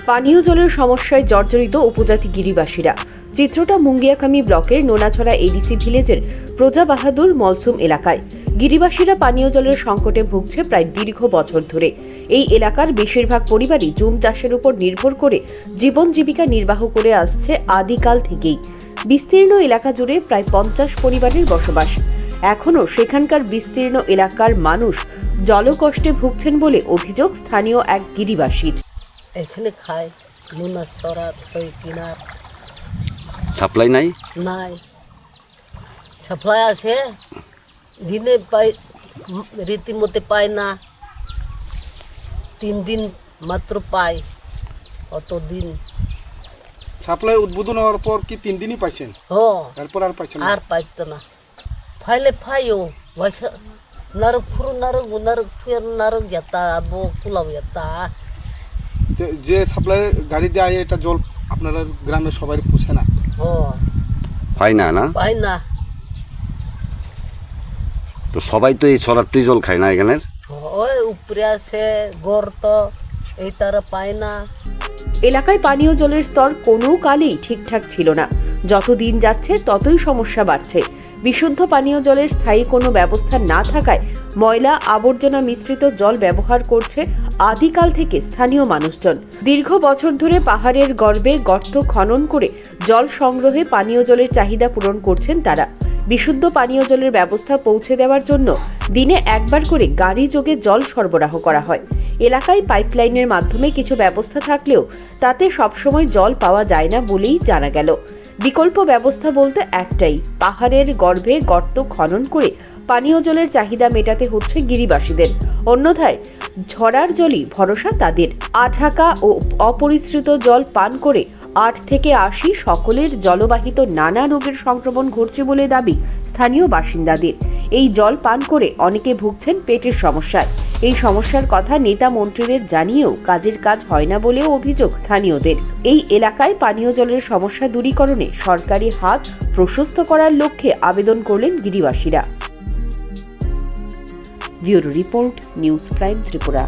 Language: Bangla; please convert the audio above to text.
পানীয় জলের সমস্যায় জর্জরিত উপজাতি গিরিবাসীরা। চিত্রটা মুঙ্গিয়াকামি ব্লকের নোনাছড়া এডিসি ভিলেজের প্রজা বাহাদুর মলসুম এলাকায়। গিরিবাসীরা পানীয় জলের সংকটে ভুগছে প্রায় দীর্ঘ বছর ধরে। এই এলাকার বেশিরভাগ পরিবারই জুম চাষের উপর নির্ভর করে জীবন জীবিকা নির্বাহ করে আসছে আদিকাল থেকেই। বিস্তীর্ণ এলাকা জুড়ে প্রায় 50 পরিবারের বসবাস। এখনো সেখানকার বিস্তীর্ণ এলাকার মানুষ জলকষ্টে ভুগছেন বলে অভিযোগ স্থানীয় এক গিরিবাসীর। এখানে খায় নোনাছড়া ওই কিনার সাপ্লাই নাই সাপ্লাই আছে দিনে পাই রীতিমতো পায় না, 3 দিন মাত্র পায়। অত দিন সাপ্লাই উদ্বোধন হওয়ার পর কি 3 দিনই পাইছেন? এরপর আর পাইছেন? আর পাইতো না। ফাইলে ফাইও ভাইসা নারক ফুরু নারক ফুয়ার নারক যাতা আবো কুলাও যাতা। যে সাপ্লাই গাড়ি দেয় এটা জল আপনারা গ্রামে সবাই পুষে না? হয় না না পাই না। তো সবাই তো এই ছড়াতেই জল খায় না এখানের। ওই উপরে আছে গর্ত, এই তারা পায় না। এলাকায় পানীয় জলের স্তর কোনো কালেই ঠিকঠাক ছিল না। যত দিন যাচ্ছে ততই সমস্যা বাড়ছে। বিশুদ্ধ পানীয় জলের স্থায়ী কোনো ব্যবস্থা না থাকায় ময়লা আবর্জনা মিশ্রিত জল ব্যবহার করছে আদিকাল থেকে স্থানীয় মানুষজন। দীর্ঘ বছর ধরে পাহাড়ের গর্ভে গর্ত খনন করে জল সংগ্রহে পানীয় জলের চাহিদা পূরণ করছেন তারা। বিশুদ্ধ পানীয় জলের ব্যবস্থা পৌঁছে দেওয়ার জন্য দিনে একবার করে গাড়ি যোগে জল সরবরাহ করা হয়। এলাকায় পাইপলাইনের মাধ্যমে কিছু ব্যবস্থা থাকলেও তাতে সবসময় জল পাওয়া যায় না বলেই জানা গেল। বিকল্প ব্যবস্থা বলতে একটাই, পাহাড়ের গর্ভে গর্ত খনন করে পানীয় জলের চাহিদা মেটাতে হচ্ছে গিরিবাসীদের। অন্যথায় ঝরার জলই ভরসা তাদের। আঢাকা ও অপরিশ্রিত জল পান করে 8 থেকে 80 সকলের জলবাহিত নানা রোগের সংক্রমণ ঘটছে বলে দাবি স্থানীয় বাসিন্দাদের। এই জল পান করে অনেকে ভুগছেন পেটের সমস্যায়। এই সমস্যার কথা নেতা মন্ত্রীদের জানিয়েও কাজের কাজ হয় না বলেও অভিযোগ স্থানীয়দের। এই এলাকায় পানীয় জলের সমস্যা দূরীকরণে সরকারি হাত প্রশস্ত করার লক্ষ্যে আবেদন করলেন গিরিবাসীরা। Bureau report, news Prime Tripura.